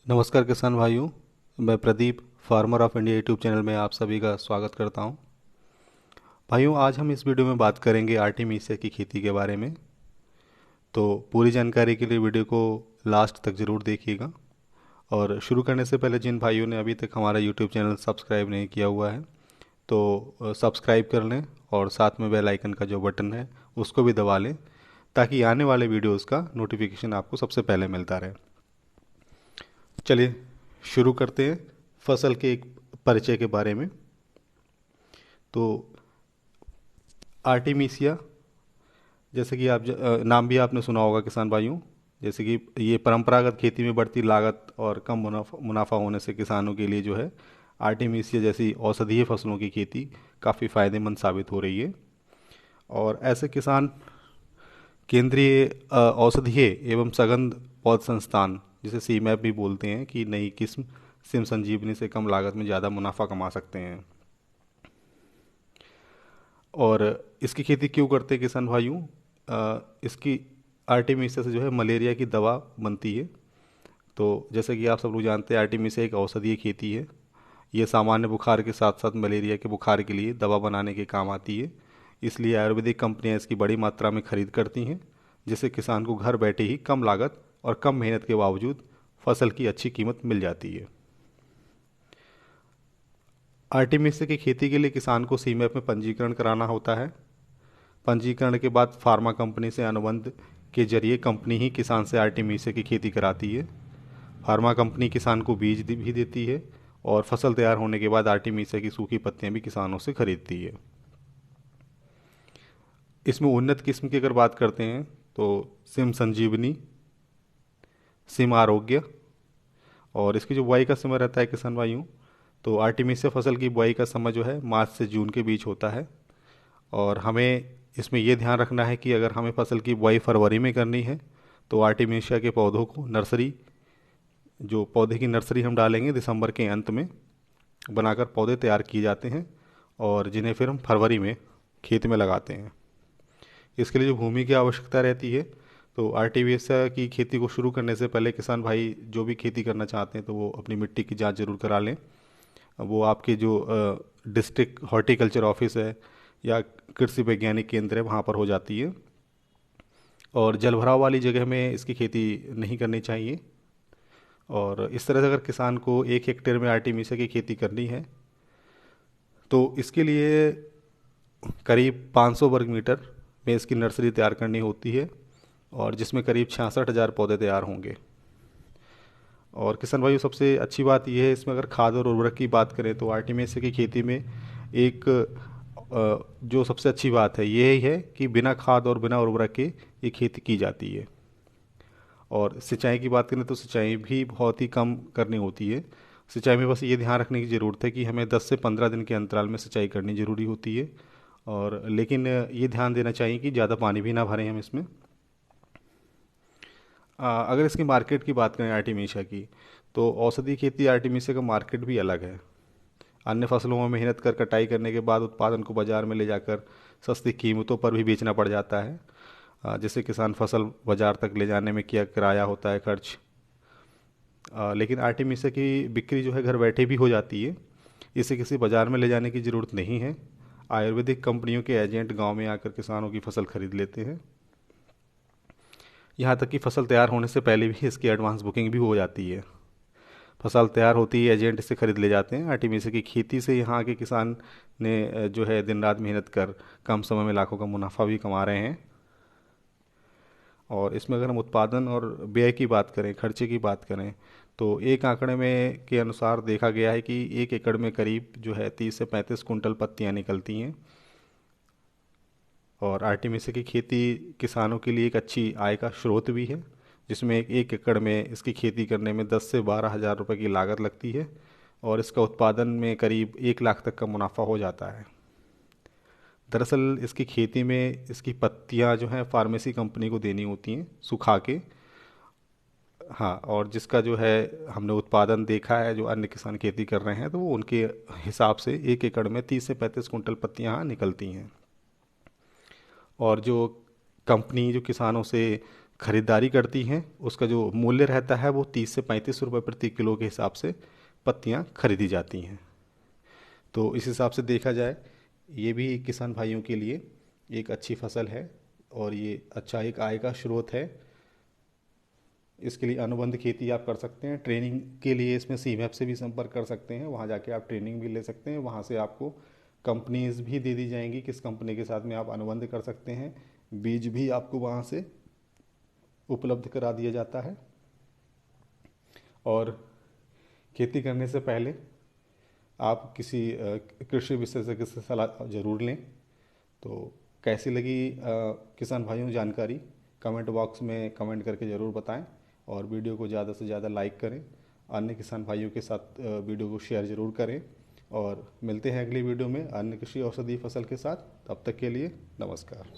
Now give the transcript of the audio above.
नमस्कार किसान भाइयों। मैं Pradeep farmer of India YouTube channel में आप सभी का स्वागत करता हूं। भाइयों, आज हम इस वीडियो में बात करेंगे आर्टिमिसिया की खेती के बारे में। तो पूरी जानकारी के लिए वीडियो को लास्ट तक ज़रूर देखिएगा। और शुरू करने से पहले जिन भाइयों ने अभी तक हमारा यूट्यूब चैनल सब्सक्राइब नहीं किया हुआ है तो सब्सक्राइब कर लें और साथ में बेल आइकन का जो बटन है उसको भी दबा लें, ताकि आने वाले वीडियोज़ का नोटिफिकेशन आपको सबसे पहले मिलता रहे। चलिए शुरू करते हैं फसल के एक परिचय के बारे में। तो आर्टिमिसिया, जैसे कि नाम भी आपने सुना होगा किसान भाइयों। जैसे कि ये परंपरागत खेती में बढ़ती लागत और कम मुनाफा होने से किसानों के लिए जो है आर्टिमिसिया जैसी औषधीय फसलों की खेती काफ़ी फ़ायदेमंद साबित हो रही है। और ऐसे किसान केंद्रीय औषधीय एवं सघन पौध संस्थान, जिसे सीमैप भी बोलते हैं, कि नई किस्म सिम संजीवनी से कम लागत में ज़्यादा मुनाफा कमा सकते हैं। और इसकी खेती क्यों करते हैं किसान भाइयों? इसकी आर्टिमिसिया से जो है मलेरिया की दवा बनती है। तो जैसे कि आप सब लोग जानते हैं, आर्टिमिसिया एक औषधीय खेती है। ये सामान्य बुखार के साथ साथ मलेरिया के बुखार के लिए दवा बनाने के काम आती है। इसलिए आयुर्वेदिक कंपनियां इसकी बड़ी मात्रा में खरीद करती हैं, जिससे किसान को घर बैठे ही कम लागत और कम मेहनत के बावजूद फसल की अच्छी कीमत मिल जाती है। आर्टिमिसिया की खेती के लिए किसान को सीमैप में पंजीकरण कराना होता है। पंजीकरण के बाद फार्मा कंपनी से अनुबंध के जरिए कंपनी ही किसान से आर्टिमिसिया की खेती कराती है। फार्मा कंपनी किसान को भी देती है और फसल तैयार होने के बाद आर्टिमिसिया की सूखी पत्तियां भी किसानों से खरीदती है। इसमें उन्नत किस्म की अगर बात करते हैं तो सिम संजीवनी, सिम आरोग्य, और इसकी जो बुआई का समय रहता है किसान भाइयों, तो आर्टिमिसिया फसल की बुआई का समय जो है मार्च से जून के बीच होता है। और हमें इसमें यह ध्यान रखना है कि अगर हमें फसल की बुआई फरवरी में करनी है तो आर्टिमिशिया के पौधों को नर्सरी, जो पौधे की नर्सरी हम डालेंगे दिसंबर के अंत में, बनाकर पौधे तैयार किए जाते हैं और जिन्हें फिर हम फरवरी में खेत में लगाते हैं। इसके लिए जो भूमि की आवश्यकता रहती है, तो आर्टिमिशिया की खेती को शुरू करने से पहले किसान भाई जो भी खेती करना चाहते हैं तो वो अपनी मिट्टी की जांच जरूर करा लें। वो आपके जो डिस्ट्रिक्ट हॉर्टिकल्चर ऑफिस है या कृषि वैज्ञानिक केंद्र है वहाँ पर हो जाती है। और जलभराव वाली जगह में इसकी खेती नहीं करनी चाहिए। और इस तरह से अगर किसान को 1 हेक्टेयर में आर्टिमिसिया की खेती करनी है तो इसके लिए करीब 500 वर्ग मीटर में इसकी नर्सरी तैयार करनी होती है, और जिसमें करीब 66,000 पौधे तैयार होंगे। और किसान भाइयों, सबसे अच्छी बात यह है इसमें, अगर खाद और उर्वरक की बात करें तो आर्टिमिसिया की खेती में एक जो सबसे अच्छी बात है यही है कि बिना खाद और बिना उर्वरक के ये खेती की जाती है। और सिंचाई की बात करें तो सिंचाई भी बहुत ही कम करनी होती है। सिंचाई में बस ये ध्यान रखने की ज़रूरत है कि हमें 10 से 15 दिन के अंतराल में सिंचाई करनी ज़रूरी होती है। और लेकिन ये ध्यान देना चाहिए कि ज़्यादा पानी भी ना भरें हम इसमें। अगर इसकी मार्केट की बात करें आर्टिमिशिया की, तो औषधि खेती आर्टिमिशिया का मार्केट भी अलग है। अन्य फसलों में मेहनत कर कटाई करने के बाद उत्पादन को बाजार में ले जाकर सस्ती कीमतों पर भी बेचना पड़ जाता है, जिससे किसान फसल बाजार तक ले जाने में किया किराया होता है खर्च। लेकिन आर्टिमिसिया की बिक्री जो है घर बैठे भी हो जाती है। इसे किसी बाजार में ले जाने की ज़रूरत नहीं है। आयुर्वेदिक कंपनियों के एजेंट गांव में आकर किसानों की फसल खरीद लेते हैं। यहाँ तक कि फसल तैयार होने से पहले भी इसकी एडवांस बुकिंग भी हो जाती है। फसल तैयार होती है, एजेंट से खरीद ले जाते हैं। आर्टिमिसिया की खेती से यहाँ के किसान ने जो है दिन रात मेहनत कर कम समय में लाखों का मुनाफा भी कमा रहे हैं। और इसमें अगर हम उत्पादन और व्यय की बात करें, खर्चे की बात करें, तो एक आंकड़े में के अनुसार देखा गया है कि 1 एकड़ में करीब जो है 30 से 35 कुंटल पत्तियां निकलती हैं। और आर्टिमिसिया की खेती किसानों के लिए एक अच्छी आय का स्रोत भी है, जिसमें 1 एकड़ में इसकी खेती करने में 10 से 12 हज़ार रुपये की लागत लगती है और इसका उत्पादन में करीब 1 लाख तक का मुनाफा हो जाता है। दरअसल इसकी खेती में इसकी पत्तियां जो हैं फार्मेसी कंपनी को देनी होती हैं सुखा के। हाँ, और जिसका जो है हमने उत्पादन देखा है, जो अन्य किसान खेती कर रहे हैं तो वो उनके हिसाब से 1 एकड़ में 30 से 35 कुंटल पत्तियां यहाँ निकलती हैं। और जो कंपनी जो किसानों से खरीदारी करती हैं उसका जो मूल्य रहता है वो 30 से 35 रुपये प्रति किलो के हिसाब से पत्तियां खरीदी जाती हैं। तो इस हिसाब से देखा जाए ये भी किसान भाइयों के लिए एक अच्छी फसल है और ये अच्छा एक आय का स्रोत है। इसके लिए अनुबंध खेती आप कर सकते हैं। ट्रेनिंग के लिए इसमें सीमैप से भी संपर्क कर सकते हैं, वहाँ जाके आप ट्रेनिंग भी ले सकते हैं। वहाँ से आपको कंपनीज भी दे दी जाएंगी किस कंपनी के साथ में आप अनुबंध कर सकते हैं। बीज भी आपको वहाँ से उपलब्ध करा दिया जाता है। और खेती करने से पहले आप किसी कृषि विशेषज्ञ से सलाह ज़रूर लें। तो कैसी लगी किसान भाइयों जानकारी, कमेंट बॉक्स में कमेंट करके ज़रूर बताएं और वीडियो को ज़्यादा से ज़्यादा लाइक करें। अन्य किसान भाइयों के साथ वीडियो को शेयर ज़रूर करें और मिलते हैं अगली वीडियो में अन्य कृषि औषधि फसल के साथ। तब तक के लिए नमस्कार।